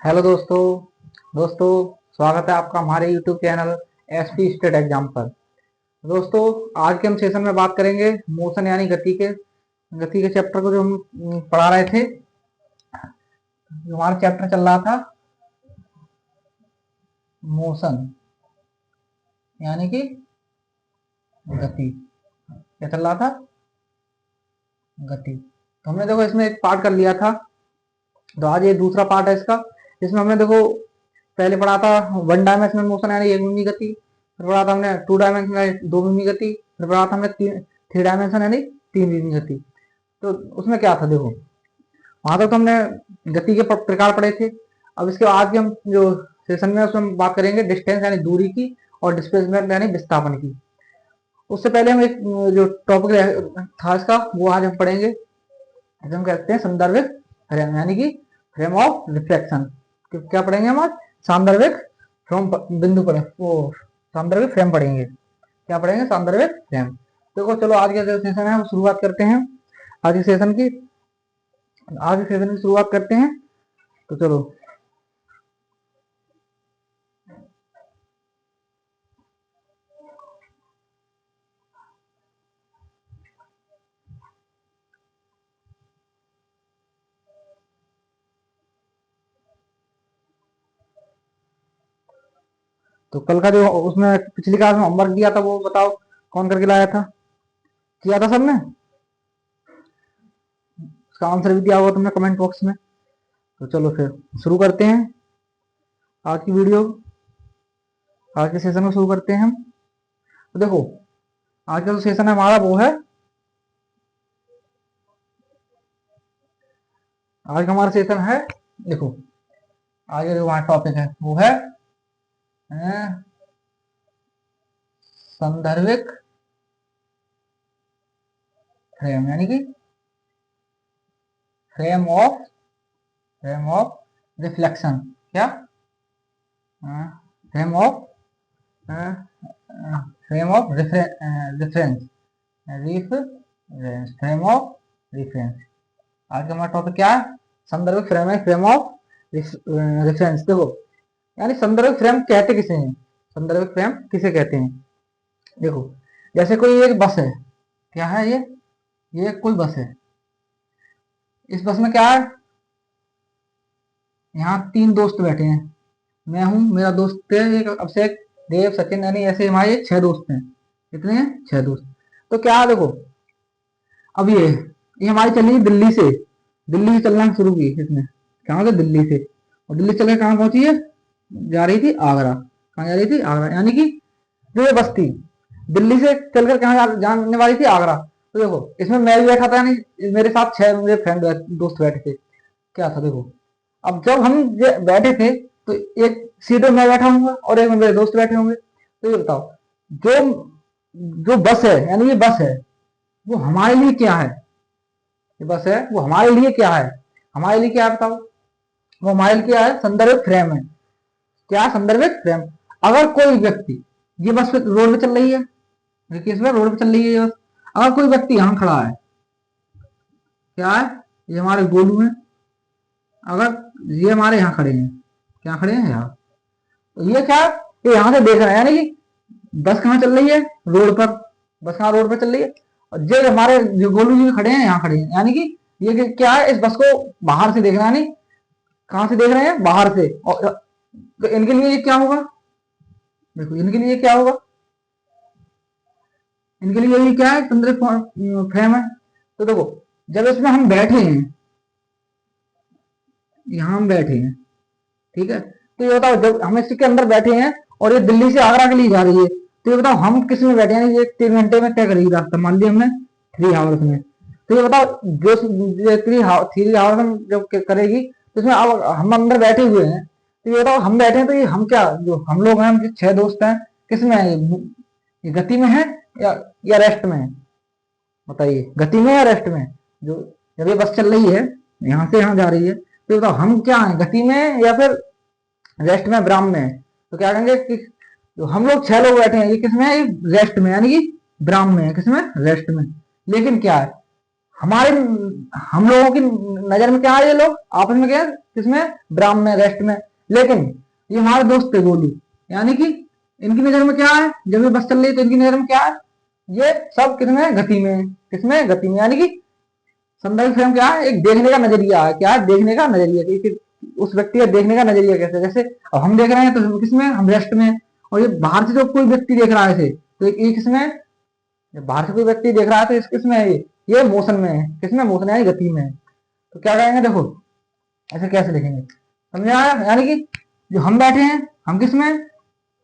Hello दोस्तों। दोस्तों, स्वागत है आपका हमारे YouTube channel SP state exam पर। दोस्तों, आज के हम सेशन में बात करेंगे मोशन यानी गति के चैप्टर को जो हम पढ़ा रहे थे। जो हमारा चैप्टर चल रहा था मोशन यानी कि गति। क्या चल रहा था? गति। तो हमने देखो इसमें एक पार्ट कर लिया था, तो आज ये दूसरा पार्ट है इसका। इसमें हमने देखो पहले पढ़ा था वन डायमेंशनल मोशन यानी एक बिंदु गति, फिर पढ़ा था हमने टू डायमेंशनल दो बिंदु गति, फिर पढ़ा था हमने थ्री डायमेंशन यानी तीन बिंदु गति। तो उसमें क्या था देखो, वहां तक तो हमने गति के प्रकार पढ़े थे। अब इसके आज के हम जो सेशन में उसमें हम बात करेंगे डिस्टेंस यानी दूरी की और डिस्प्लेसमेंट यानी विस्थापन की। उससे पहले हम एक जो टॉपिक था इसका वो आज हम पढ़ेंगे, इसे हम कहते हैं संदर्भिक फ्रेम यानी कि फ्रेम ऑफ रिफ्लेक्शन। क्या पढ़ेंगे हम आज? सांदर्भिक फ्रेम बिंदु पर वो सांदर्भिक फ्रेम पढ़ेंगे। क्या पढ़ेंगे? सांदर्भिक फ्रेम। देखो चलो आज का जो सेशन है वो शुरुआत करते हैं। आज के सेशन की शुरुआत करते हैं। तो चलो तो कल का जो उसमें पिछली क्लास में होमवर्क दिया था वो बताओ कौन करके लाया था? किया था सबने? उसका आंसर भी दिया होगा तुमने कमेंट बॉक्स में। तो चलो फिर शुरू करते हैं आज की वीडियो। आज के सेशन को शुरू करते हैं हम। तो देखो आज का जो सेशन है हमारा वो है, आज का हमारा सेशन है, देखो आज का जो हमारा टॉपिक है वो है संदर्भिक फ्रेम यानी कि फ्रेम ऑफ रिफ्लेक्शन। क्या? Frame of reference frame of reference. आज का हमारा टॉपिक क्या है? संदर्भिक फ्रेम है, फ्रेम ऑफ रेफरेंस। देखो यानी संदर्भिक फ्रेम कहते किसे हैं? संदर्भिक फ्रेम किसे कहते हैं? देखो जैसे कोई एक बस है। क्या है ये कोई बस है। इस बस में क्या है? यहाँ तीन दोस्त बैठे हैं। मैं हूँ, मेरा दोस्त है एक अभिषेक, देव, सचिन, यानी ऐसे हमारे छह दोस्त हैं। कितने हैं? छह दोस्त। तो क्या है देखो, अब ये हमारी चली दिल्ली से। दिल्ली से चलना शुरू की इसने। कहाँ से? दिल्ली से। और दिल्ली चल के कहाँ पहुंची है? जा रही थी आगरा। कहाँ जा रही थी? आगरा। यानी कि जो ये बस थी दिल्ली से चलकर कहाँ जाने वाली थी? आगरा। तो देखो इसमें मैं भी बैठा था, यानी मेरे साथ छह मेरे फ्रेंड दोस्त बैठे थे। क्या था देखो, अब जब हम बैठे थे तो एक सीधे मैं बैठा हूँ और एक मेरे दोस्त बैठे होंगे। तो ये बताओ जो जो बस है यानी ये बस है वो हमारे लिए क्या है? ये बस है वो हमारे लिए क्या है? हमारे लिए क्या है बताओ? वो हमारे लिए क्या है? संदर्भिक फ्रेम है। क्या? संदर्भिक फ्रेम। अगर कोई व्यक्ति, ये बस रोड पे चल रही है, देखिए इसमें रोड पे चल रही है ये बस। अगर कोई व्यक्ति यहाँ खड़ा है, क्या है? ये हमारे गोलू है। अगर ये हमारे यहाँ खड़े हैं, क्या खड़े हैं? यहाँ। तो ये क्या है? ये यहाँ से देख रहे हैं, यानी कि बस कहाँ चल रही है? रोड पर। बस कहाँ? रोड पर चल रही है। और जो हमारे जो गोलू जी खड़े हैं यहाँ खड़े हैं, यानी कि ये क्या है? इस बस को बाहर से देखना, यानी कहाँ से देख रहे हैं? बाहर से। और तो इनके लिए ये क्या होगा? देखो इनके लिए क्या होगा? इनके लिए ये क्या है? संदर्भिक फ्रेम है। तो देखो जब इसमें हम बैठे हैं, यहाँ हम बैठे हैं, ठीक है। तो ये बताओ जब हम इसके अंदर बैठे हैं और ये दिल्ली से आगरा के लिए जा रही है, तो ये बताओ हम किस में बैठे हैं? ये 3 घंटे में तय करेगी रास्ता, मान लिया हमने 3 आवर्स में। तो ये बताओ जो 3 आवर्स में जब करेगी तो इसमें अब हम अंदर बैठे हुए हैं। तो ये बताओ हम बैठे हैं तो ये हम क्या, जो हम लोग हैं, हम जो छह दोस्त हैं, किस में है? ये गति में है या रेस्ट में है? बताइए, गति में या रेस्ट में? जो जब ये बस चल रही है यहाँ से यहाँ जा रही है, तो ये बताओ हम क्या है? गति में या फिर रेस्ट में, विराम में? तो क्या कहेंगे कि जो हम लोग छह लोग बैठे हैं ये किसमें है? रेस्ट में, यानी कि विराम में है। किसमें? रेस्ट में। लेकिन क्या है, हमारे हम लोगों की नजर में क्या है, ये लोग आपस में क्या है, किसमें, ब्राह्म में, रेस्ट में। लेकिन ये हमारे दोस्त थे गोलू, यानी कि इनकी नजर में क्या है, जब ये बस चल रही है तो इनकी नजर में क्या है, ये सब किसमें, गति में, किसमें, गति में। यानी कि संदर्भ फ्रेम क्या है, एक देखने का नजरिया है। क्या है, देखने का नजरिया, कि उस व्यक्ति का देखने का नजरिया कैसे, जैसे अब हम देख रहे हैं तो किसमें, हम रेस्ट में। और ये बाहर से जो कोई व्यक्ति देख रहा है इसे, तो ये किसमें, जब बाहर से कोई व्यक्ति देख रहा है तो इस किसमें है, ये मोशन में है, किसमें, मोशन यानी गति में है। तो क्या करेंगे, देखो ऐसे कैसे लिखेंगे, समझ आया। यानी कि जो हम बैठे हैं, हम किसमें,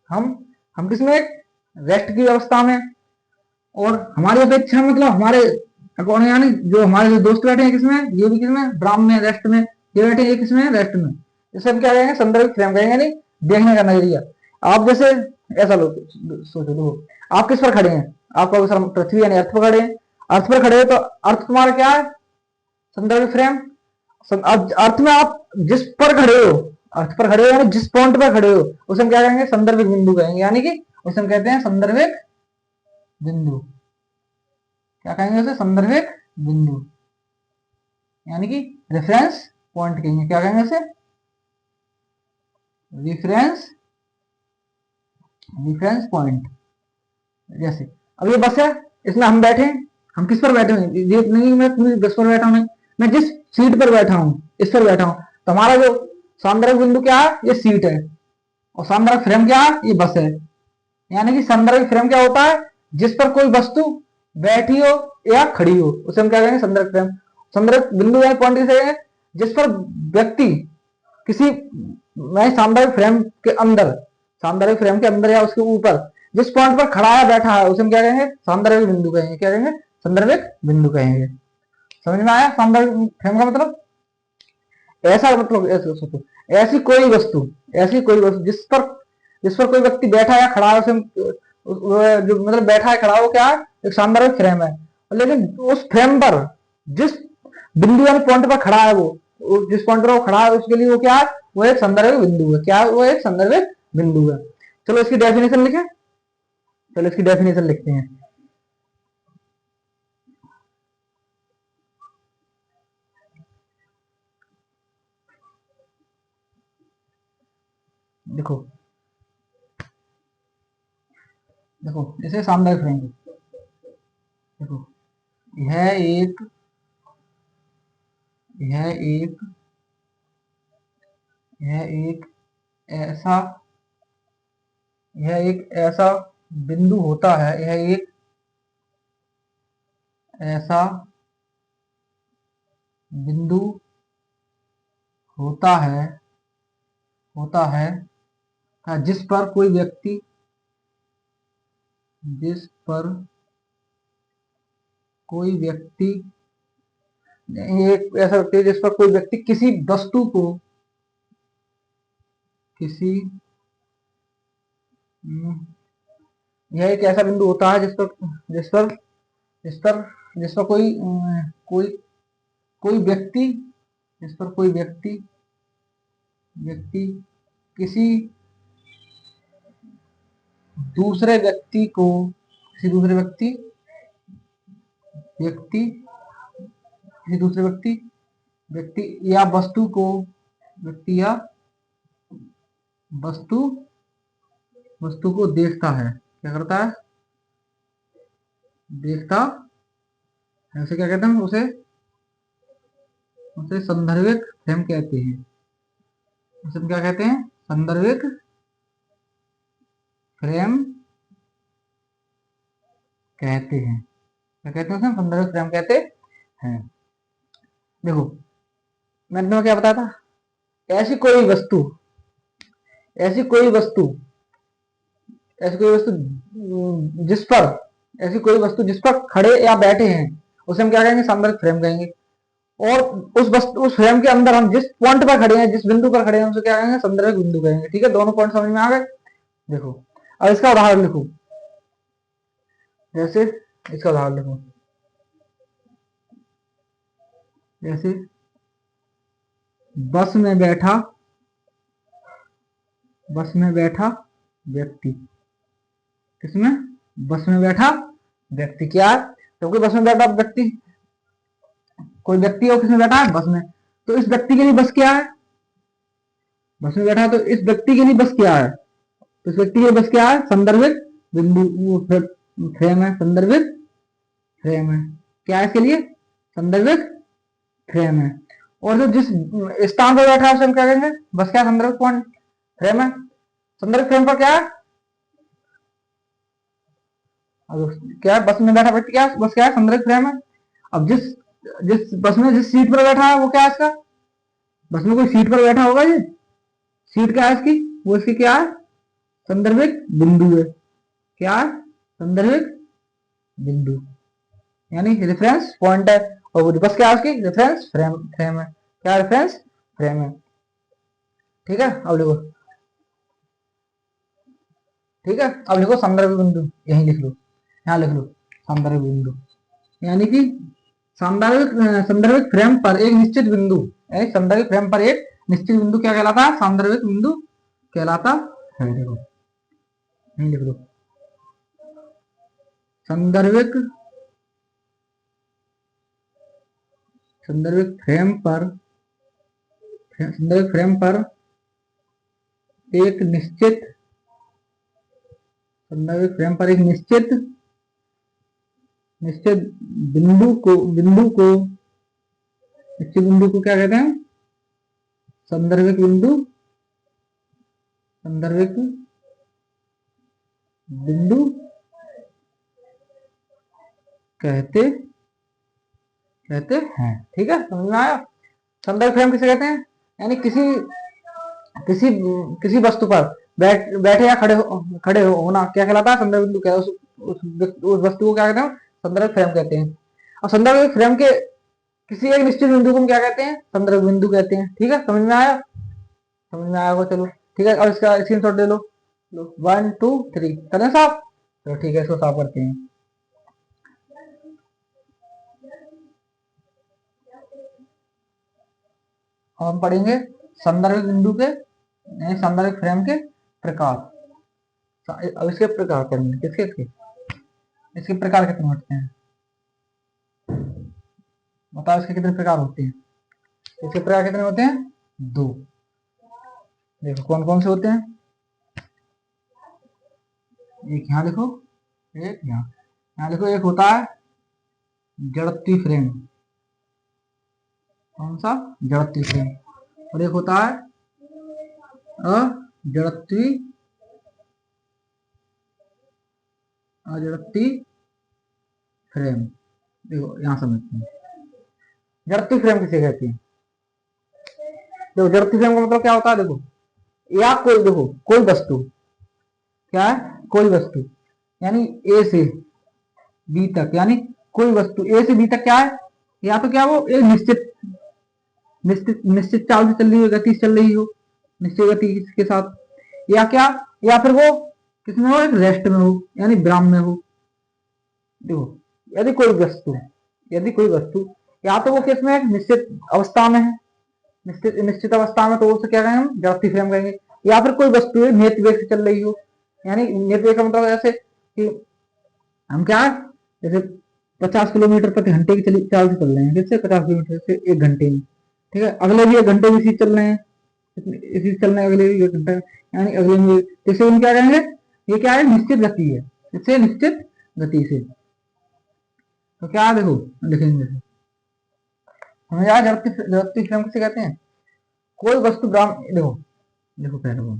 हम हम किसमें, रेस्ट की अवस्था में। और हमारी अपेक्षा मतलब हमारे अकॉर्डिंग, यानी जो हमारे जो दोस्त बैठे हैं किसमें, ये भी किसमें, ब्राह्म में, रेस्ट में। ये बैठे हैं, ये किसमें, रेस्ट में। इसे हम क्या कहेंगे, संदर्भ फ्रेम कहेंगे, यानी देखने का नजरिया। आप जैसे ऐसा लो, सोचो लो, आप किस पर खड़े हैं, आप कहोगे सर पृथ्वी यानी अर्थ पर खड़े हैं। अर्थ पर खड़े हो तो अर्थ तुम्हारा क्या है, संदर्भ फ्रेम। अर्थ में आप जिस पर खड़े हो, अर्थ पर खड़े हो यानी जिस पॉइंट पर खड़े हो, उसे हम क्या कहेंगे, संदर्भिक बिंदु कहेंगे। यानी कि उसे हम कहते हैं संदर्भिक बिंदु। क्या कहेंगे उसे, संदर्भिक बिंदु, यानी कि रेफरेंस पॉइंट कहेंगे। क्या कहेंगे उसे, रेफरेंस, रेफरेंस पॉइंट। जैसे अब ये बस है, इसमें हम बैठे, हम किस पर बैठे हैं, ये नहीं मैं पूरी बस पर बैठा हूं, मैं जिस सीट पर बैठा हूं, इस पर बैठा हूं। तो हमारा जो सांदर्भिक बिंदु क्या है, ये सीट है। और सांदर्भिक फ्रेम क्या है, ये बस है। यानी कि संदर्भिक फ्रेम क्या होता है, जिस पर कोई वस्तु बैठी हो या खड़ी हो, उसे हम क्या कहेंगे, संदर्भिक फ्रेम। संदर्भिक बिंदु या पॉइंट किसे कहेंगे, जिस पर व्यक्ति किसी मैं सांदर्भिक फ्रेम के अंदर, सांदर्भिक फ्रेम के अंदर या उसके ऊपर जिस पॉइंट पर खड़ा है, बैठा है, उसे हम क्या कहेंगे, सांदर्भिक बिंदु कहेंगे। क्या कहेंगे, संदर्भिक बिंदु कहेंगे। समझ में आया संदर्भिक फ्रेम का मतलब, ऐसा मतलब ऐसे सोचो, ऐसी कोई वस्तु, ऐसी कोई वस्तु जिस पर कोई व्यक्ति बैठा है या खड़ा है, उसे जो मतलब बैठा है, खड़ा हो, क्या है, एक सांदर्भिक फ्रेम है। लेकिन उस फ्रेम पर जिस बिंदु यानी पॉइंट पर खड़ा है, वो जिस पॉइंट पर वो खड़ा है, उसके लिए वो क्या है, वो एक संदर्भिक बिंदु है। क्या है, वो एक संदर्भिक बिंदु है। चलो इसकी डेफिनेशन लिखें, चलो इसकी डेफिनेशन लिखते हैं। देखो देखो इसे सांदर्भिक फ्रेम, देखो यह एक यह एक यह एक ऐसा यह एक ऐसा बिंदु होता है, यह एक ऐसा बिंदु होता है होता है जिस पर कोई व्यक्ति जिस पर कोई व्यक्ति एक ऐसा व्यक्ति जिस पर कोई व्यक्ति किसी वस्तु को किसी यह एक ऐसा बिंदु होता है जिस पर जिस पर जिस पर कोई कोई व्यक्ति जिस पर कोई व्यक्ति किसी दूसरे व्यक्ति को किसी दूसरे व्यक्ति किसी दूसरे व्यक्ति या वस्तु को व्यक्ति या वस्तु वस्तु को देखता है। क्या करता है, देखता है। उसे क्या कहते हैं, उसे उसे संदर्भिक फ्रेम कहते हैं। उसे हम क्या कहते हैं, संदर्भिक फ्रेम कहते हैं। क्या कहते हैं, उसे संदर्भिक फ्रेम कहते हैं। देखो मैंने तुम्हें क्या बताया था, ऐसी कोई वस्तु ऐसी कोई वस्तु ऐसी कोई वस्तु जिस पर ऐसी कोई वस्तु जिस पर खड़े या बैठे हैं, उसे हम क्या कहेंगे, संदर्भिक फ्रेम कहेंगे। और उस फ्रेम के अंदर हम जिस पॉइंट पर खड़े हैं, जिस बिंदु पर खड़े हैं, उसे क्या कहेंगे, संदर्भिक बिंदु कहेंगे। ठीक है, दोनों पॉइंट समझ में आ गए। देखो अब इसका उदाहरण लिखो, जैसे इसका उदाहरण लिखो, जैसे बस में बैठा बस में बैठा व्यक्ति, किसमें, बस में बैठा व्यक्ति। क्या है, क्योंकि बस में बैठा व्यक्ति कोई व्यक्ति है, किसमें बैठा है, बस में। तो इस व्यक्ति के लिए बस क्या है, बस में बैठा है, तो इस व्यक्ति के लिए बस क्या है, तो इस व्यक्ति के लिए बस क्या है, संदर्भित बिंदु, वो फ्रेम है, संदर्भित फ्रेम है। क्या है इसके लिए, संदर्भित फ्रेम है। और जो जिस स्थान पर बैठा है उसे हम क्या कहेंगे, बस क्या, संदर्भित पॉइंट फ्रेम है। संदर्भित फ्रेम पर क्या है, अब क्या है, बस में बैठा व्यक्ति क्या है, बस क्या है, संदर्भित फ्रेम है। अब जिस जिस बस में जिस सीट पर बैठा है वो क्या है इसका, बस में कोई सीट पर बैठा होगा, ये सीट क्या है इसकी, वो इसकी क्या है, संदर्भित बिंदु है। क्या है, संदर्भित बिंदु, यानी रेफरेंस पॉइंट है। और वो बस क्या है उसकी, रेफरेंस फ्रेम है। क्या रेफरेंस फ्रेम है, ठीक है। अब लिखो, ठीक है, अब लिखो संदर्भ बिंदु, यही लिख लो, यहाँ लिख लो संदर्भ बिंदु, यानी कि संदर्भित संदर्भित फ्रेम पर एक निश्चित बिंदु, संदर्भित फ्रेम पर एक निश्चित बिंदु क्या कहलाता है, संदर्भित बिंदु कहलाता है। देखो यही लिख लो, संदर्भित संदर्भित फ्रेम पर, संदर्भित फ्रेम पर एक निश्चित, संदर्भित फ्रेम पर एक निश्चित निश्चित निश्चित बिंदु को क्या कहते हैं, संदर्भित बिंदु, संदर्भित बिंदु कहते कहते हैं, ठीक है, समझ में आया। संदर्भ फ्रेम किसे कहते हैं, यानी किसी किसी किसी वस्तु पर बैठे या खड़े होना क्या कहलाता है, संदर्भ बिंदु क्या, उस वस्तु को क्या कहते हैं, संदर्भ फ्रेम कहते हैं। और संदर्भ फ्रेम के किसी एक निश्चित बिंदु को हम क्या कहते हैं, संदर्भ बिंदु कहते हैं, ठीक है, समझ में आया, समझ में आया वो, चलो ठीक है। और इसका स्क्रीनशॉट ले लो, 1 2 3 करें साफ, चलो ठीक है, इसको साफ करते हैं। हम पढ़ेंगे संदर्भ बिंदु के, संदर्भ फ्रेम के प्रकार। अब इसके प्रकार पढ़ेंगे, किसके इसके, इसके प्रकार कितने होते हैं, बताओ इसके कितने प्रकार होते हैं, इसके प्रकार कितने होते हैं, 2। देखो कौन कौन से होते हैं, एक यहाँ लिखो, एक यहाँ लिखो। एक होता है जड़त्वीय फ्रेम, कौन सा, जड़त्वीय फ्रेम। और एक होता है अजड़त्वीय फ्रेम। देखो यहाँ समझते हैं, जड़त्वीय फ्रेम किसे कहते हैं। देखो जड़त्वीय फ्रेम का मतलब क्या होता है, देखो या कोई, देखो कोई वस्तु, क्या है, कोई वस्तु, यानी ए से बी तक, यानी कोई वस्तु ए से बी तक क्या है, या तो क्या वो एक निश्चित निश्चित निश्चित चाल से चल रही हो, गति से चल रही हो, निश्चित गति के साथ, या क्या, या फिर वो किसमें हो, एक रेस्ट में हो, यानी विराम में हो। देखो यदि कोई वस्तु या तो वो किसमें एक निश्चित अवस्था में है, निश्चित अवस्था में, तो उसे क्या कहेंगे हम, जड़त्वीय फ्रेम कहेंगे। या फिर कोई वस्तु नियत वेग से चल रही हो, यानी नियत वेग का मतलब ऐसे कि हम क्या है, जैसे 50 किलोमीटर प्रति घंटे की चाल से चल रहे हैं, जैसे 50 किलोमीटर से 1 घंटे में, ठीक है, अगले भी 1 घंटे में इसी चल रहे हैं, इसी चल रहे हैं, अगले भी 1 घंटा, यानी अगले में, जैसे हम क्या कहेंगे, ये क्या है, निश्चित गति है, इससे निश्चित गति से। तो क्या देखो लिखेंगे, हमें यार जड़त्वीय फ्रेम किसे कहते हैं, कोई वस्तु देखो देखो पहले वो,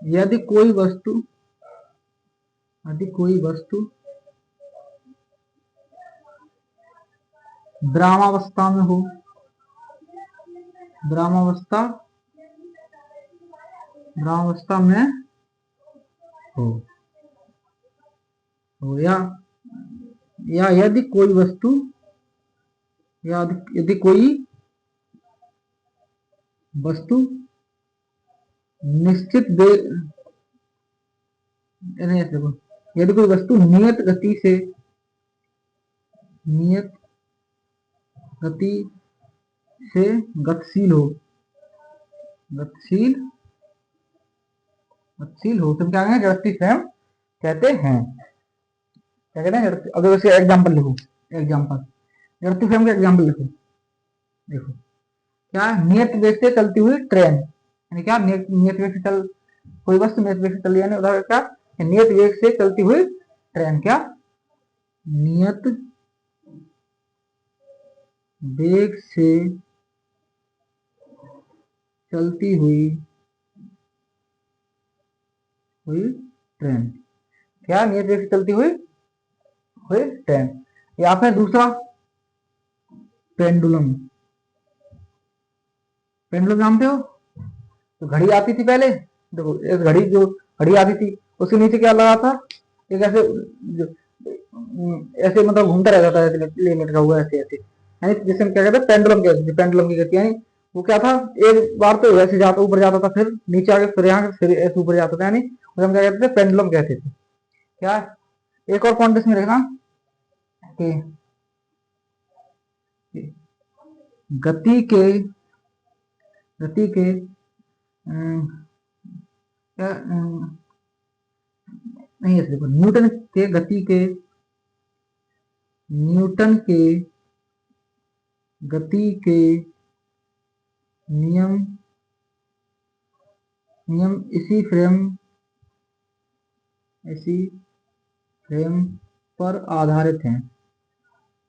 यदि कोई वस्तु विरामावस्था में हो, विरामावस्था में हो, या यदि कोई वस्तु, या यदि कोई वस्तु निश्चित यदि कोई वस्तु नियत गति से गतिशील हो, तो क्या कहेंगे, जड़त्वीय फ्रेम कहते हैं। क्या कहते हैं, अब इसके एग्जाम्पल लिखो। एग्जाम्पल, जड़त्वीय फ्रेम का एग्जाम्पल देखो। देखो क्या है, नियत वेग से चलती हुई ट्रेन, यानी क्या नियत वेग से चल, कोई वस्तु नियत वेग से चल रही है, उदाहरण क्या, नियत वेग से चलती हुई ट्रेन, क्या नियत वेग से चलती हुई ट्रेन, क्या नियत वेग से चलती हुई ट्रेन। या फिर दूसरा पेंडुलम, पेंडुलम जानते हो, तो घड़ी आती थी पहले, देखो एक घड़ी, जो घड़ी आती थी उसके नीचे क्या लगा था, एक ऐसे ऐसे मतलब घूमता रहता था, ऐसे लटका हुआ ऐसे ऐसे, यानी जिसे हम क्या कहते हैं पेंडुलम कहते हैं, पेंडुलम की गति, यानी वो क्या था, एक बार तो ऐसे जाता ऊपर जाता था, फिर नीचे आके फिर यहाँ फिर ऐसे ऊपर जाता था, यानी उसे हम क्या कहते थे, पेंडुलम कहते थे। क्या, एक और पॉइंट इसमें रखना कि गति के गति के क्या नहीं, ऐसे देखो, न्यूटन के गति के नियम नियम इसी फ्रेम पर आधारित हैं,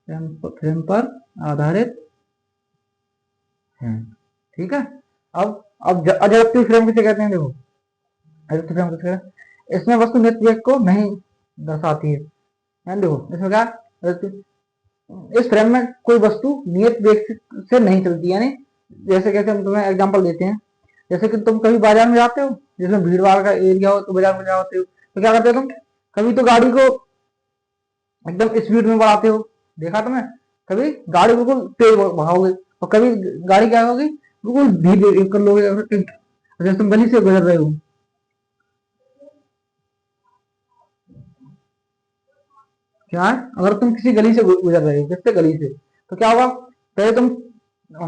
फ्रेम पर आधारित हैं। ठीक है। अब अजडत्तीय फ्रेम किसे कहते हैं, देखो अजडत्तीय फ्रेम किसे कहते हैं, इसमें वस्तु नियत वेग को नहीं दर्शाती है, यानी देखो इसमें क्या, इस फ्रेम में कोई वस्तु नियत वेग से नहीं चलती, यानी जैसे कैसे हम तुम्हें एग्जांपल देते हैं, जैसे कि तुम कभी बाजार में जाते हो, जिसमें भीड़ भाड़ का एरिया हो, तो बाजार में जाते हो, तो क्या करते हो तुम, कभी तो गाड़ी को एकदम स्पीड में बढ़ाते हो, देखा तुम्हें, कभी गाड़ी बिल्कुल तेज भगाओगे, और कभी गाड़ी क्या होगी, बिल्कुल धीरे कर लोगे, जैसे तुम गली से गुजर रहे हो, क्या है, अगर तुम किसी गली से गुजर रहे हो, किससे गली से, तो क्या होगा, पहले तुम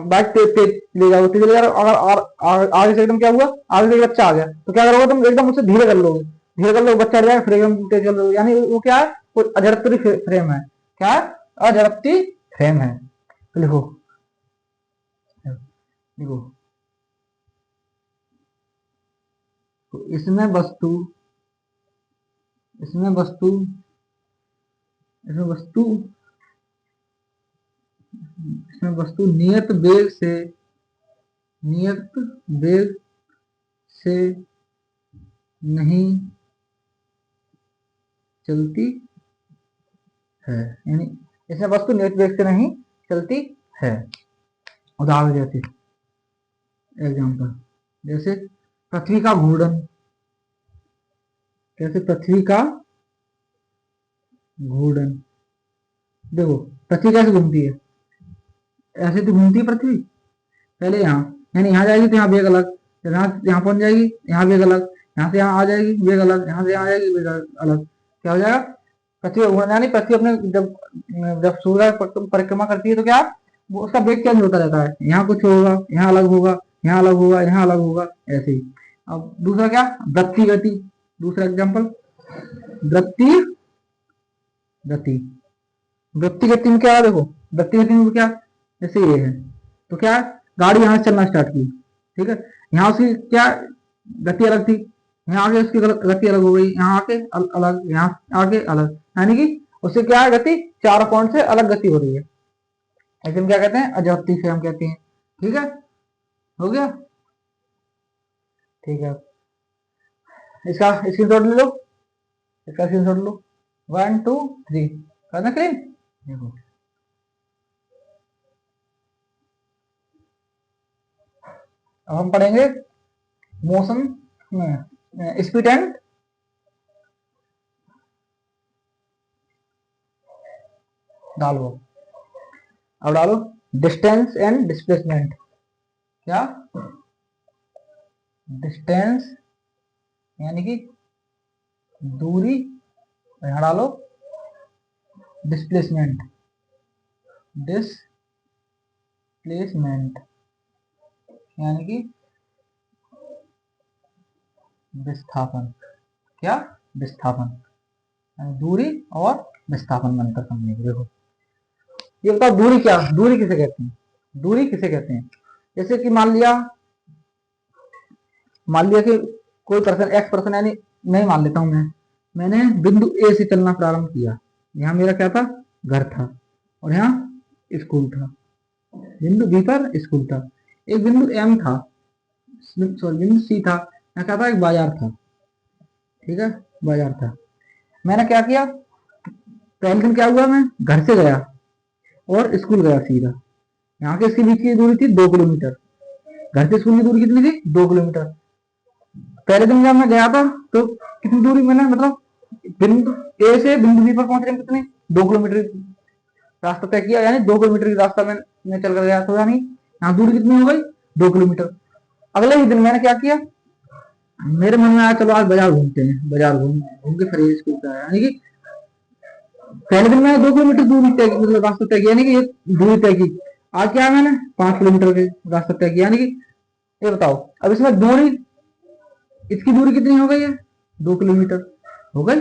बाइक तेज तेज ले जाओ, तेज ले जाओ, अगर आगे से एकदम क्या हुआ, आगे से एक बच्चा आ गया, तो क्या करोगे तुम, एकदम उससे धीरे कर लोगे, धीरे कर लोगे, बच्चा आ जाएगा, फिर एकदम तेज कर लोगे, यानी वो क्या है, वो अजड़त्ती फ्रेम है, क्या है, अजड़त्ती फ्रेम है। तो लिखो, देखो, तो इसमें वस्तु इसमें वस्तु इसमें वस्तु नियत वेग से नहीं चलती है, यानी इसमें वस्तु नियत वेग से नहीं चलती है। उदाहरण जैसे एग्जाम्पल, जैसे पृथ्वी का घूर्णन, कैसे पृथ्वी का घूर्णन, देखो पृथ्वी कैसे घूमती है, ऐसे तो घूमती है पृथ्वी, पहले यहाँ, यानी यहाँ जाएगी तो यहाँ वेग अलग, जब यहाँ पहुंच जाएगी यहाँ वेग अलग, यहाँ से यहाँ आ जाएगी वेग अलग, यहाँ से यहाँ आ जाएगी वेग अलग, क्या हो जाएगा, पृथ्वी घूमना, यानी पृथ्वी अपने जब जब सूर्य परिक्रमा करती है, तो क्या, वो उसका वेग चेंज होता रहता है, यहाँ कुछ होगा, यहाँ अलग होगा, यहाँ अलग होगा, यहाँ अलग होगा, ऐसे ही। अब दूसरा क्या, वृत्तीय गति, दूसरा एग्जाम्पल, वृत्तीय गति, वृत्तीय गति में क्या है, देखो वृत्तीय गति में क्या, जैसे ये है, तो क्या है, गाड़ी यहाँ से चलना स्टार्ट की, ठीक है, यहाँ उसकी क्या गति अलग थी, यहाँ आगे उसकी गति अलग हो गई, यहाँ आके अलग, यहाँ आगे अलग, यानी कि उससे क्या है, गति चार पॉइंट से अलग गति हो रही है, ऐसे हम क्या कहते हैं, अजोत्ती से हम कहते हैं। ठीक है, हो गया, ठीक है, इसका स्क्रीनशॉट ले लो, इसका स्क्रीनशॉट लो, 1 2 3, करना क्लीन, देखो अब हम पढ़ेंगे मोशन में स्पीड एंड, डालो, अब डालो डिस्टेंस एंड डिस्प्लेसमेंट, क्या डिस्टेंस यानी कि दूरी, यहाँ डालो डिस्प्लेसमेंट, डिस्प्लेसमेंट यानी कि विस्थापन, क्या विस्थापन, यानी दूरी और विस्थापन में अंतर समझने की, देखो ये बताओ दूरी किसे कहते हैं? दूरी किसे कहते हैं? जैसे कि मान लिया कि कोई पर्सन एक्स पर्सन, यानी नहीं मान लेता हूं मैंने बिंदु ए से चलना प्रारंभ किया। यहाँ मेरा क्या था? घर था, और यहाँ स्कूल था। बिंदु बी पर स्कूल था। एक बिंदु एम था, सॉरी बिंदु सी था, यहाँ क्या था? एक बाजार था। ठीक है, बाजार था। मैंने क्या किया? पहले दिन क्या हुआ, मैं घर से गया और स्कूल गया सीधा। यहाँ के इसके बीच की दूरी थी 2 किलोमीटर। घर से स्कूल की दूरी कितनी थी? 2 किलोमीटर। पहले दिन जब मैं गया था तो कितनी दूरी मैंने, मतलब बिंदु ए से बिंदु बी पर पहुंचने में कितनी? 2 किलोमीटर रास्ता तय किया, यानी 2 किलोमीटर की रास्ता मैं चल कर गया, तो यानी यहाँ दूरी कितनी हो गई? 2 किलोमीटर। अगले ही दिन मैंने क्या किया? मेरे मन में आया चलो आज बाजार घूमते हैं, बाजार घूम घूम के फिर स्कूल पे आया। यानी कि पहले दिन मैंने 2 किलोमीटर दूरी तय, मतलब रास्ता तय किया, यानी कि ये दूरी तय की। आज क्या है, मैंने 5 किलोमीटर के रास्ता तय किया। यानी कि ये बताओ, अब इसमें दूरी, इसकी दूरी कितनी हो गई है? 2 किलोमीटर हो गई।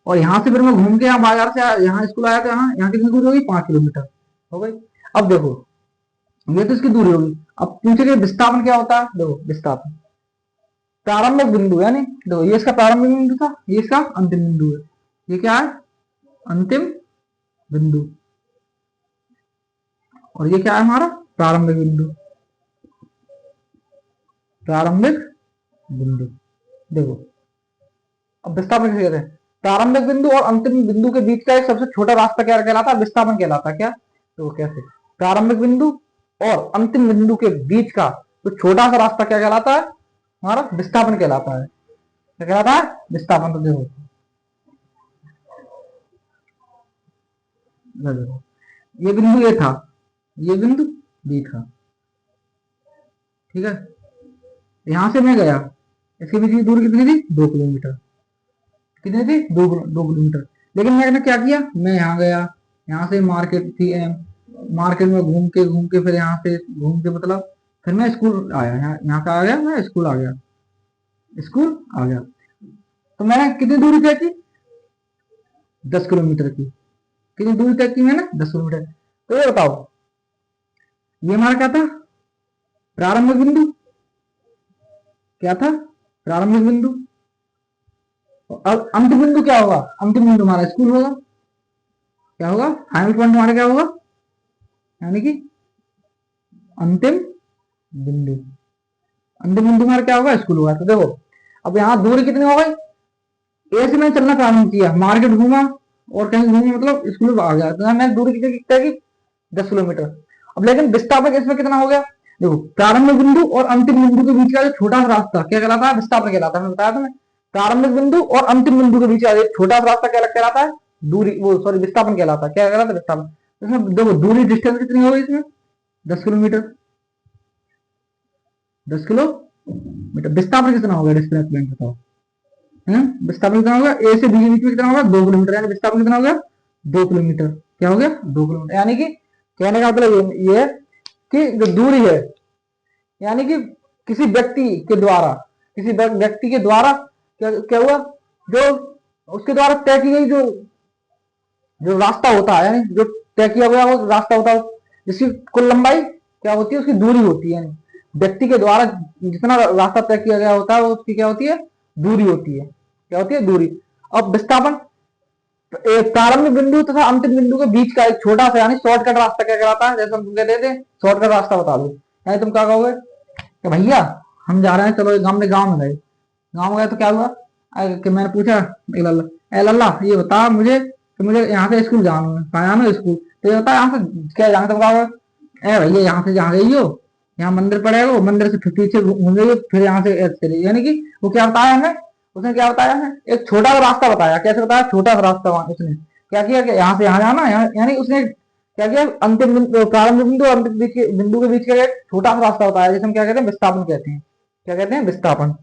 और यहाँ से फिर मैं घूम के यहाँ बाजार से यहाँ स्कूल आया, तो यहाँ यहाँ कितनी दूरी होगी? 5 किलोमीटर हो गई। अब देखो, ये तो इसकी दूरी होगी। अब पूछे विस्थापन क्या होता है? देखो विस्थापन प्रारंभिक बिंदु, यानी देखो ये इसका प्रारंभिक बिंदु था, ये इसका अंतिम बिंदु है। ये क्या है? अंतिम बिंदु। और ये क्या है? हमारा प्रारंभिक बिंदु। प्रारंभिक बिंदु। देखो अब विस्थापन किसे कहते हैं? प्रारंभिक बिंदु और अंतिम बिंदु के बीच का एक सबसे छोटा रास्ता क्या कहलाता है? विस्थापन कहलाता है। क्या? तो कैसे? प्रारंभिक बिंदु और अंतिम बिंदु के बीच का तो छोटा सा रास्ता क्या कहलाता है? हमारा विस्थापन कहलाता है। क्या कहलाता है? विस्थापन। तो देखो ये बिंदु ए था, ये बिंदु बी था। ठीक है, यहां से मैं गया, इसके बीच की दूरी कितनी थी? 2 किलोमीटर। कितनी थी? 2 किलोमीटर। लेकिन मैंने क्या किया? मैं यहाँ गया, यहाँ से मार्केट थी एम, मार्केट में घूम के फिर यहाँ से घूम के, मतलब फिर मैं स्कूल आया। यहाँ का आ गया, मैं स्कूल आ गया, स्कूल आ गया। तो मैंने कितनी दूरी तय की? 10 किलोमीटर की। कितनी दूरी तय की मैंने? 10 किलोमीटर। तो ये बताओ, ये हमारा क्या था? प्रारंभिक बिंदु। क्या था? प्रारंभिक बिंदु। अब अंतिम बिंदु क्या होगा? अंतिम बिंदु हमारा स्कूल होगा। क्या होगा? फाइनल पॉइंट हमारा क्या होगा? यानी कि अंतिम बिंदु। अंतिम बिंदु हमारा क्या होगा? स्कूल होगा। तो देखो अब यहाँ दूरी कितनी हो गई? ए से मैंने चलना प्रारंभ किया, मार्केट घूमा और कहीं घूमा, मतलब स्कूल आ गया। तो यहाँ मैंने दूरी कितनी तय की? 10 किलोमीटर। अब लेकिन विस्थापन इसमें कितना हो गया? देखो प्रारंभिक बिंदु और अंतिम बिंदु के बीच का जो छोटा सा रास्ता क्या कहलाता है? विस्थापन कहलाता है। मैंने बताया तुम्हें, प्रारंभिक बिंदु और अंतिम बिंदु के बीच का एक छोटा सा रास्ता क्या कहलाता है? दूरी, वो सॉरी विस्थापन कहलाता है। क्या कहलाता है? विस्थापन। इसमें देखो दूरी, डिस्टेंस कितनी हो गई इसमें? 10 किलोमीटर। 10 किलोमीटर। विस्थापन कितना हो गया? डिस्प्लेसमेंट बताओ। विस्थापन कितना होगा? ए से बी के बीच में कितना होगा? 2 किलोमीटर। यानी विस्थापन कितना हो गया? 2 किलोमीटर। क्या हो गया? 2 किलोमीटर। यानी कि कहने का मतलब ये है कि जो दूरी है, यानी कि किसी व्यक्ति के द्वारा, किसी व्यक्ति के द्वारा क्या क्या हुआ? जो उसके द्वारा तय की गई जो जो रास्ता होता है, यानी जो तय किया गया वो रास्ता होता है, जिसकी कुल लंबाई क्या होती है? उसकी दूरी होती है। व्यक्ति के द्वारा जितना रास्ता तय किया गया होता है वो उसकी क्या होती है? दूरी होती है। क्या होती है? दूरी। अब विस्थापन प्रारंभिक बिंदु तथा अंतिम बिंदु के बीच का एक छोटा सा, यानी शॉर्टकट रास्ता क्या कहलाता है? जैसे हम कहते थे शॉर्टकट रास्ता बता दो, यानी तुम क्या कहोगे कि भैया हम जा रहे हैं, चलो गांव में गए। गांव में गए तो क्या हुआ? कि मैंने पूछा ए लल्ला ये बता मुझे कि मुझे यहाँ से स्कूल जाना है, कहाँ जाना है स्कूल? तो ये बता यहाँ से क्या जाना? तुम कहोगे ए भैया यहाँ से जहाँ गई हो, यहाँ मंदिर पड़ेगा, वो मंदिर से फिर पीछे घूम गई, फिर यहाँ से चली। यानी कि वो क्या बताया हमें? उसने क्या बताया है? एक छोटा सा रास्ता बताया। कैसे बताया? छोटा सा रास्ता। उसने क्या किया कि यहाँ से यहाँ जाना, यानी उसने क्या किया? अंतिम बिंदु, प्रारंभिक बिंदु और अंतिम बिंदु के बीच का एक छोटा सा रास्ता बताया, जिसे हम क्या कहते हैं? विस्थापन कहते हैं। क्या कहते हैं? विस्थापन।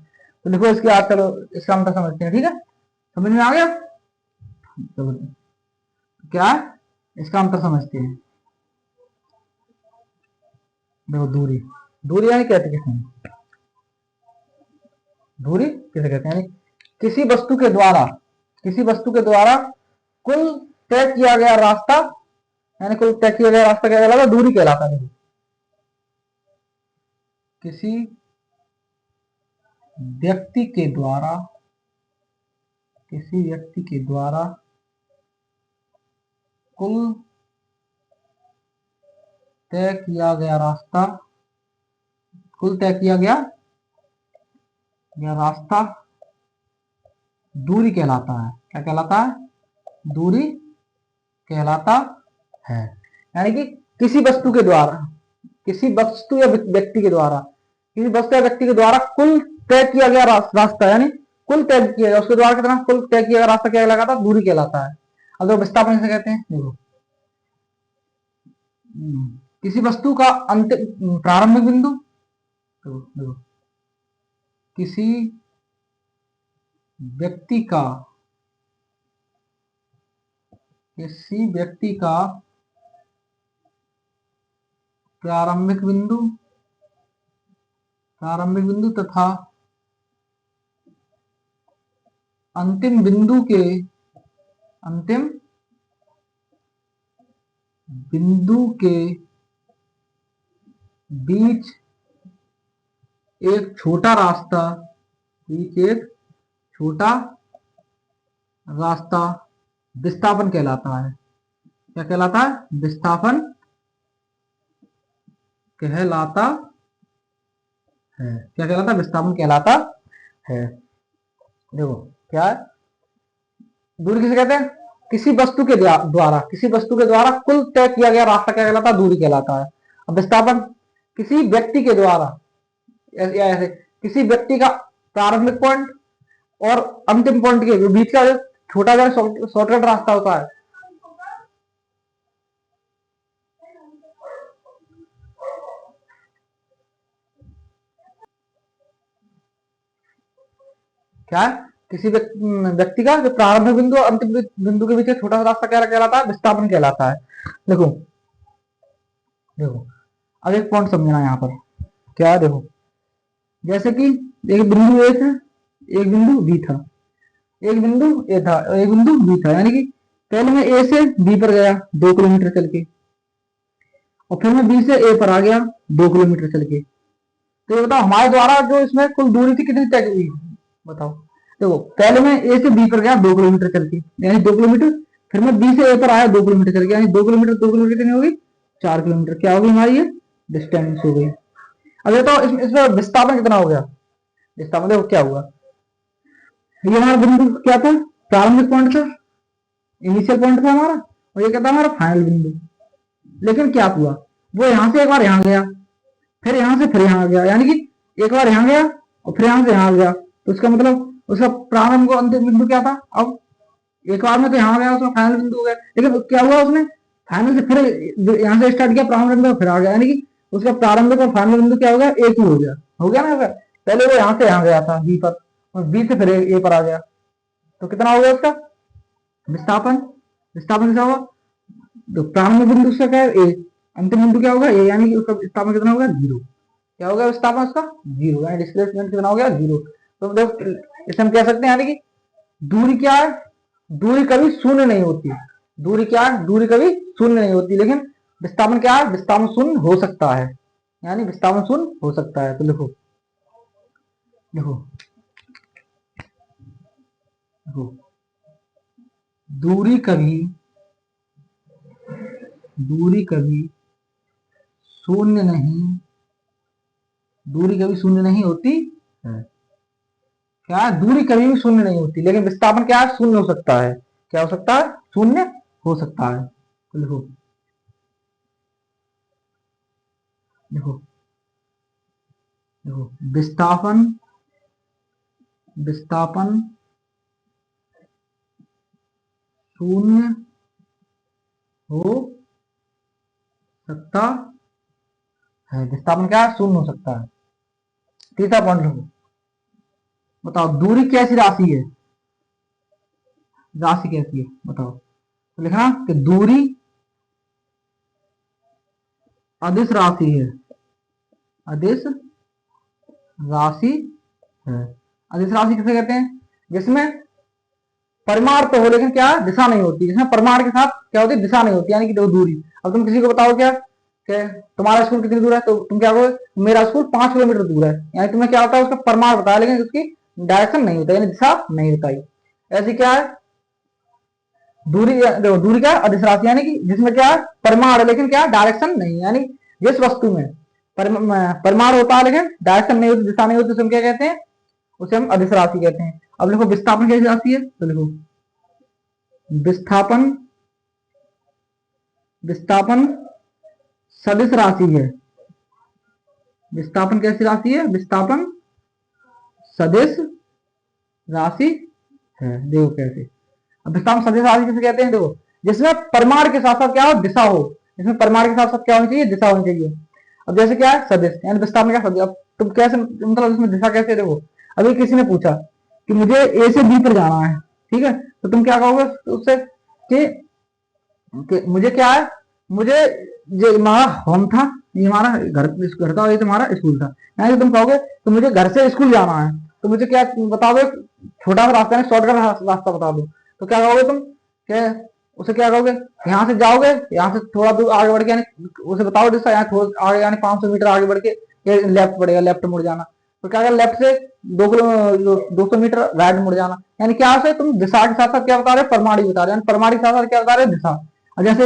तो देखो इसके आज चलो इसका अंतर समझते हैं। ठीक है, समझ में आ गया? चलो क्या है? इसका अंतर समझते हैं। देखो दूरी, दूरी यानी कहते किसे हैं? दूरी किसे कहते हैं? यानी किसी वस्तु के द्वारा, किसी वस्तु के द्वारा कुल तय किया गया रास्ता यानी कुल तय किया गया रास्ता क्या कहलाता है? दूरी कहलाता है। किसी व्यक्ति के द्वारा, किसी व्यक्ति के द्वारा कुल तय किया गया रास्ता, कुल तय किया गया रास्ता दूरी कहलाता है। क्या कहलाता है? दूरी कहलाता है। यानी कि किसी वस्तु के द्वारा, किसी वस्तु या व्यक्ति के द्वारा, किसी वस्तु या व्यक्ति के द्वारा कुल तय किया गया रास्ता, यानी कुल तय किया गया उसके द्वारा कितना कुल तय किया गया रास्ता क्या कहलाता है? दूरी कहलाता है। अब तो विस्थापन से कहते हैं। देखो, किसी वस्तु का अंतिम प्रारंभिक बिंदु, देखो किसी व्यक्ति का, किसी व्यक्ति का प्रारंभिक बिंदु, प्रारंभिक बिंदु तथा अंतिम बिंदु के, अंतिम बिंदु के बीच एक छोटा रास्ता, बीच एक छोटा रास्ता विस्थापन कहलाता है। क्या कहलाता है? विस्थापन कहलाता है। क्या कहलाता है? विस्थापन कहलाता है। देखो क्या है, दूरी किसे कहते हैं? किसी वस्तु के द्वारा, किसी वस्तु के द्वारा कुल तय किया गया रास्ता क्या कहलाता है? दूरी कहलाता है। अब विस्थापन किसी व्यक्ति के द्वारा, या ऐसे किसी व्यक्ति का प्रारंभिक पॉइंट और अंतिम पॉइंट के बीच का जो छोटा सा शॉर्टकट रास्ता होता है, क्या है? किसी व्यक्ति का जो प्रारंभिक बिंदु और अंतिम बिंदु के बीच छोटा सा रास्ता क्या कहलाता है? विस्थापन कहलाता है। देखो देखो अब एक पॉइंट समझना यहाँ पर। क्या है? देखो जैसे कि एक बिंदु ए था, एक बिंदु बी था, एक बिंदु ए था और एक बिंदु बी था। यानी कि पहले मैं ए से बी पर गया 2 किलोमीटर चल के, और फिर मैं बी से ए पर आ गया 2 किलोमीटर चल के। तो ये बताओ हमारे द्वारा जो इसमें कुल दूरी थी कितनी तय हुई? बताओ। देखो पहले मैं ए से बी पर गया 2 किलोमीटर चल के, यानी 2 किलोमीटर, फिर मैं बी से ए पर आया 2 किलोमीटर चल के, यानी 2 किलोमीटर 2 किलोमीटर कितनी होगी? 4 किलोमीटर। क्या होगी हमारी? ये डिस्टेंस हो गई। अब बताओ इसमें विस्थापन कितना हो गया? विस्थापन देखो क्या हुआ, ये हमारा बिंदु क्या था? प्रारंभिक पॉइंट था, इनिशियल पॉइंट था हमारा, और ये क्या था? हमारा फाइनल बिंदु। लेकिन क्या हुआ, वो यहां से एक बार यहाँ गया, फिर यहां से फिर यहाँ गया, यानी कि एक बार यहाँ गया और फिर यहां से यहाँ गया। तो इसका मतलब उसका प्रारंभ को अंतिम बिंदु क्या था? अब एक बार में तो यहाँ गया, उसका फाइनल बिंदु हो गया। लेकिन क्या हुआ, उसने फाइनल से फिर यहाँ से स्टार्ट किया, प्रारंभ बिंदु फिर आ गया, यानी कि उसका प्रारंभिक और फाइनल बिंदु क्या हो गया? एक ही हो गया। हो गया ना? पहले वो यहाँ से यहाँ गया था बी पर, और बी से फिर ए पर आ गया। तो कितना हो गया उसका विस्थापन? विस्थापन क्या होगा? तो प्रारंभिक बिंदु उसका क्या है? ए, अंतिम बिंदु क्या होगा? ए, यानी कि उसका विस्थापन कितना होगा? 0। क्या हो गया विस्थापन उसका? 0, यानी डिस्प्लेसमेंट कितना हो गया? 0। तो देखो इसे हम कह सकते हैं, यानी कि दूरी क्या है? दूरी कभी शून्य नहीं होती। दूरी क्या है? दूरी कभी शून्य नहीं होती। लेकिन विस्थापन क्या है? विस्थापन शून्य हो सकता है, यानी विस्थापन शून्य हो सकता है। तो लिखो, देखो देखो दूरी कभी, दूरी कभी शून्य नहीं, दूरी कभी शून्य नहीं होती है। क्या है? दूरी कभी भी शून्य नहीं होती, लेकिन विस्थापन क्या है? शून्य हो सकता है। क्या हो सकता है? शून्य हो सकता है। तो लिखो, देखो देखो विस्थापन, विस्थापन शून्य हो सकता है। विस्थापन क्या है? शून्य हो सकता है। तीसरा पॉइंट लिखो, बताओ दूरी कैसी राशि है? राशि कैसी है बताओ। तो लिखना कि दूरी अदिश राशि है, अदिश राशि है। अदिश राशि किसे कहते हैं? जिसमें परिमाण तो हो लेकिन क्या दिशा नहीं होती, जिसमें परिमाण के साथ क्या होती? दिशा नहीं होती, यानी कि देखो दूरी अब तुम किसी को बताओ क्या कि तुम्हारा स्कूल कितनी दूर है, तो तुम क्या कहोगे मेरा स्कूल 5 किलोमीटर दूर है, यानी तुम्हें क्या होता है उसका परिमाण बताया लेकिन उसकी डायरेक्शन नहीं होता, यानी दिशा नहीं बताई। ऐसी क्या है दूरी, देखो दूरी क्या अदिश राशि, यानी कि जिसमें क्या है परिमाण है लेकिन क्या डायरेक्शन नहीं, यानी जिस वस्तु में परिमाण होता है लेकिन डायरेक्शन नहीं होती, दिशा नहीं होती, उसे हम क्या कहते हैं, उसे हम अदिश राशि कहते हैं। अब लिखो विस्थापन कैसी राशि है, तो लिखो विस्थापन, विस्थापन सदिश राशि है। विस्थापन कैसी राशि है, विस्थापन सदिश राशि है। देखो कैसे, अब विस्थापन सदिश राशि किसे कहते हैं, देखो जिसमें परिमाण के साथ साथ क्या हो दिशा हो, इसमें परिमाण के साथ साथ क्या होनी चाहिए, दिशा होनी चाहिए। अब जैसे क्या है सदिश, यानी विस्थापन क्या सदिश, अब तुम कैसे मतलब इसमें दिशा कैसे, देखो अभी किसी ने पूछा कि मुझे ए से बी पर जाना है, ठीक है, तो तुम क्या कहोगे उससे कि मुझे क्या है, मुझे जो हमारा होम था, ये हमारा घर था, ये तुम्हारा स्कूल था, यानी तुम कहोगे तो मुझे घर से स्कूल जाना है, तो मुझे क्या बता दो, छोटा सा रास्ता है, शॉर्टकट रास्ता बता दो, तो क्या कहोगे तुम, क्या उसे क्या कहोगे, यहाँ से जाओगे, यहाँ से थोड़ा दूर आगे बढ़ के, यानी उसे बताओ जैसा यहाँ थोड़ा आगे, यानी 500 मीटर आगे बढ़ के लेफ्ट पड़ेगा, लेफ्ट मुड़ जाना, तो क्या लेफ्ट से 200 मीटर राइट मुड़ जाना, यानी क्या से तुम दिशा के साथ साथ क्या बता रहे हो, परमाणु बता रहे हो, परमाणु के साथ साथ क्या बता रहे हो, दिशा। जैसे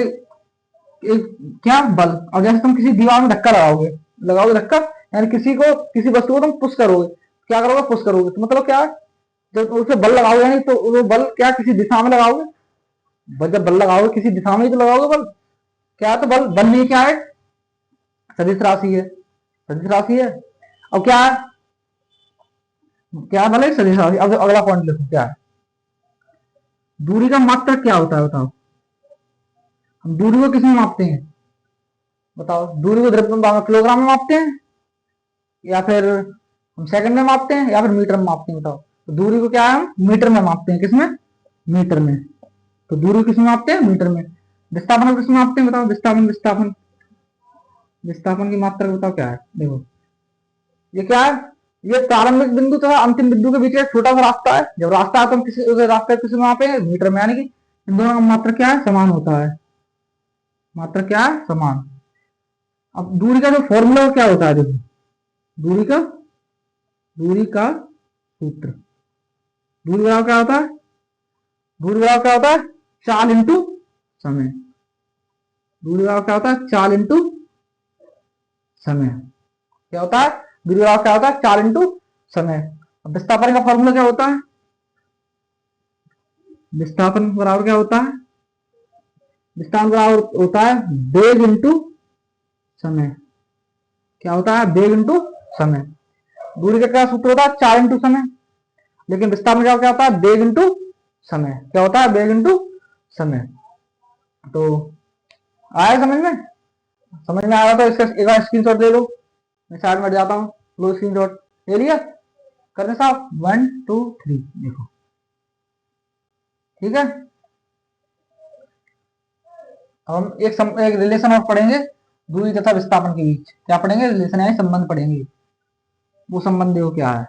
एक क्या बल, और जैसे तुम किसी दीवार में धक्का लगाओगे, लगाओगे धक्का, यानी किसी को किसी वस्तु को तुम पुश करोगे, क्या करोगे पुश करोगे, तो मतलब क्या है जब उसे बल लगाओगे, यानी तो वो बल क्या किसी दिशा में लगाओगे, जब बल लगाओगे किसी दिशा में ही तो लगाओगे बल, क्या है तो बल, बल नहीं क्या है सदिश राशि है, सदिश राशि है। अब क्या है, क्या बल है सदिश राशि। अब अगला पॉइंट लिखो क्या है, दूरी का मात्रक क्या होता है बताओ, हम दूरी को किसमें मापते हैं, बताओ दूरी को द्रव्यमान किलोग्राम में मापते हैं, या फिर हम सेकंड में मापते हैं, या फिर मीटर में मापते हैं, बताओ। तो दूरी को क्या है हम मीटर में मापते हैं, किसमें, मीटर में। तो दूरी किसमें मापते हैं, मीटर में। विस्थापन को किसमें मापते हैं, बताओ, विस्थापन, विस्थापन, विस्थापन की मात्रा बताओ क्या है, देखो ये क्या है, ये प्रारंभिक बिंदु तथा अंतिम बिंदु के बीच एक छोटा सा रास्ता है, जब रास्ता है तो हम किसी उस रास्ते किसमें मापेंगे, मीटर में, यानी कि इन दोनों का मात्रा क्या है, समान होता है, मात्रा क्या है, समान। अब दूरी का जो फॉर्मूला क्या होता है, देखो दूरी का, दूरी का सूत्र, दूरी बराबर क्या होता है, दूरी बराबर क्या होता है, चाल इंटू समय। दूरी बराबर क्या होता है, चाल इंटू समय। क्या होता है, दूरी बराबर क्या होता है, चाल इंटू समय। अब विस्थापन का फॉर्मूला क्या होता है, विस्थापन बराबर क्या होता है, विस्थापन बराबर होता है वेग इंटू समय। क्या होता है, वेग इंटू समय। दूरी का क्या सूत्र होता है, चाल इंटू समय, लेकिन विस्थापन का क्या होता है, वेग इंटू समय। क्या होता है, वेग इंटू समय। तो आया समझ में, समझ में आ रहा, तो इसका एक बार स्क्रीनशॉट ले लो, मैं साइड में जाता हूँ, लो स्क्रीनशॉट ले लिया, करने साहब 1 2 3 देखो, ठीक है। अब हम एक रिलेशन और पढ़ेंगे दूरी तथा विस्थापन के बीच, क्या पढ़ेंगे, रिलेशन यानी संबंध पढ़ेंगे। वो संबंध देखो क्या है,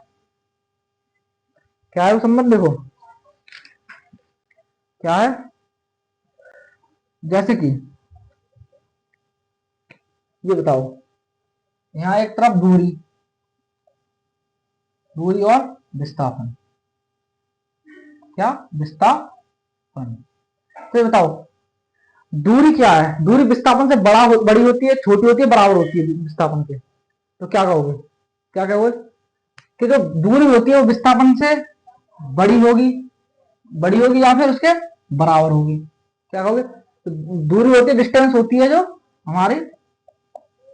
क्या है वो संबंध, देखो क्या है, जैसे कि ये बताओ, यहाँ एक तरफ दूरी, दूरी और विस्थापन, क्या विस्थापन, तो ये बताओ दूरी क्या है, दूरी विस्थापन से बड़ी होती है, छोटी होती है, बराबर होती है विस्थापन के, तो क्या कहोगे, क्या कहोगे कि जो दूरी होती है वो विस्थापन से बड़ी होगी, बड़ी होगी या फिर उसके बराबर होगी, क्या कहोगे, तो दूरी होती है, डिस्टेंस होती है जो हमारी,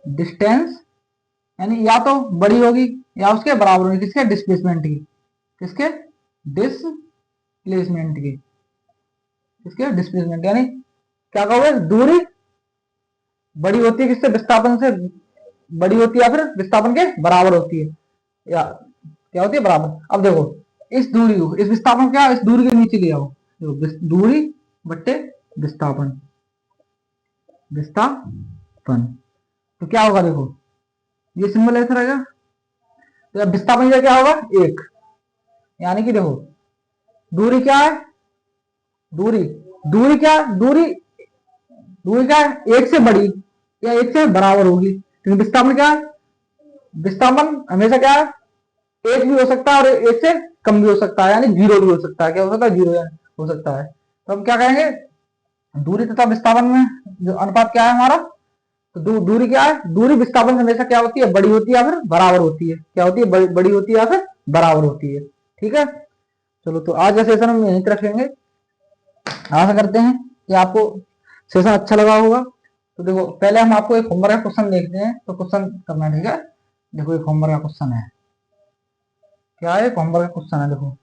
डिस्टेंस यानी या तो बड़ी होगी या उसके बराबर होगी, किसके, डिस्प्लेसमेंट की, किसके, डिस्प्लेसमेंट की, किसके, डिस्प्लेसमेंट, यानी क्या कहोगे दूरी बड़ी होती है किससे, विस्थापन से बड़ी होती है, या फिर विस्थापन के बराबर होती है, या क्या होती है, बराबर। अब देखो इस दूरी को, इस विस्थापन क्या, इस दूरी के नीचे ले आओ, देखो दूरी बट्टे विस्थापन, विस्थापन, तो क्या होगा, देखो ये सिंबल ऐसा रहेगा, तो अब विस्थापन क्या होगा, एक, यानी कि देखो दूरी क्या है, दूरी, दूरी क्या, दूरी दूरी क्या है, एक से बड़ी या एक से बराबर होगी, लेकिन विस्थापन क्या है, विस्थापन हमेशा क्या है, एक भी हो सकता है और एक से कम भी हो सकता है, यानी जीरो भी हो सकता है, क्या हो सकता है, जीरो हो सकता है। तो हम क्या कहेंगे, दूरी तथा विस्थापन में जो अनुपात क्या है हमारा, तो दूरी क्या है, दूरी विस्थापन से हमेशा क्या होती है, बड़ी होती है या फिर बराबर होती है, क्या होती है, बड़ी होती है या फिर बराबर होती है। ठीक है, चलो तो आज का सेशन हम यहीं तक रखेंगे। आशा करते हैं कि आपको सेशन अच्छा लगा होगा। तो देखो पहले हम आपको एक होमवर्क का क्वेश्चन देखते हैं, तो क्वेश्चन करना है, ठीक है। देखो एक होमवर्क का क्वेश्चन है, क्या है, एक होमवर्क का क्वेश्चन है। देखो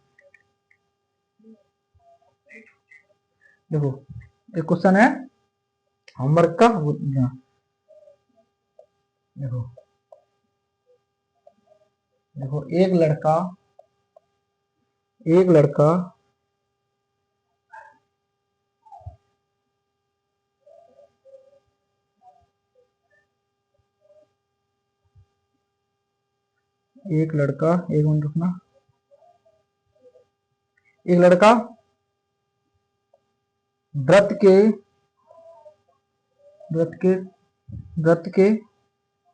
देखो एक क्वेश्चन है होमवर्क का, देखो देखो एक लड़का एक मिनट रुकना। एक लड़का व्रत के व्रत के व्रत के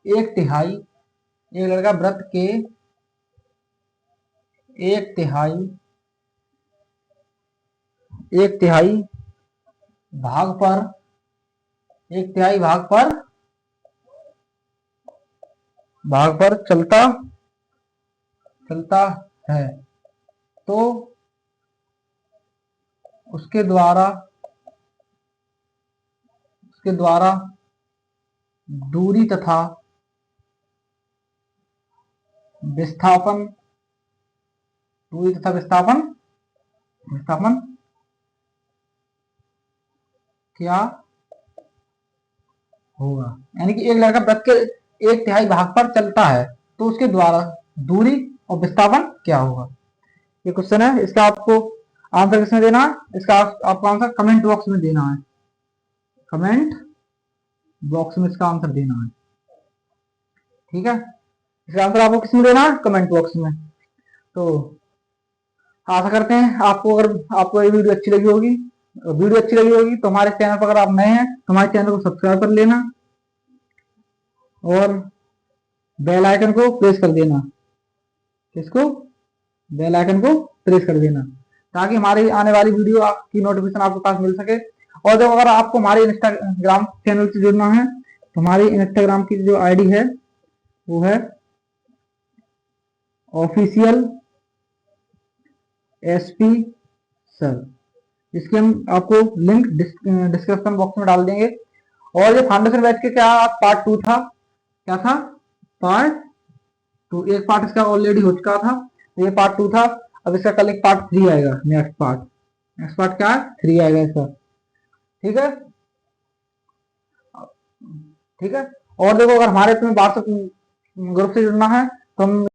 एक तिहाई एक लड़का व्रत के एक तिहाई एक तिहाई भाग पर एक तिहाई भाग पर चलता चलता है, तो उसके द्वारा उसके द्वारा दूरी तथा विस्थापन दूरी तथा विस्थापन विस्थापन क्या होगा। यानी कि एक लड़का व्रत के एक तिहाई भाग पर चलता है, तो उसके द्वारा दूरी और विस्थापन क्या होगा। ये क्वेश्चन है, इसका आपको आंसर किसमें देना है, इसका आपको आंसर कमेंट बॉक्स में देना है, कमेंट बॉक्स में इसका आंसर देना है। ठीक है, इसका आंसर आपको किसमें देना है, कमेंट बॉक्स में। तो आशा करते हैं आपको, अगर आपको ये वीडियो अच्छी लगी होगी, तो हमारे चैनल पर अगर आप नए हैं तो हमारे चैनल को सब्सक्राइब कर लेना और बेल आइकन को प्रेस कर देना। इसको बेल आइकन को प्रेस कर देना, ताकि हमारी आने वाली वीडियो की नोटिफिकेशन आपके पास मिल सके। और जब अगर आपको हमारे इंस्टाग्राम चैनल से जुड़ना है, तो हमारी इंस्टाग्राम की जो आईडी है वो है ऑफिशियल एसपी सर, इसकी हम आपको लिंक डिस्क्रिप्शन बॉक्स में डाल देंगे। और ये फाउंडेशन बैच के क्या पार्ट 2 था, क्या था, पार्ट 2। एक पार्ट इसका ऑलरेडी हो चुका था, तो ये पार्ट 2 था। अब इसका कल एक पार्ट 3 आएगा, नेक्स्ट पार्ट क्या है, 3 आएगा इसका। ठीक है, ठीक है। और देखो अगर हमारे तुम्हें व्हाट्सएप ग्रुप से जुड़ना है तो हम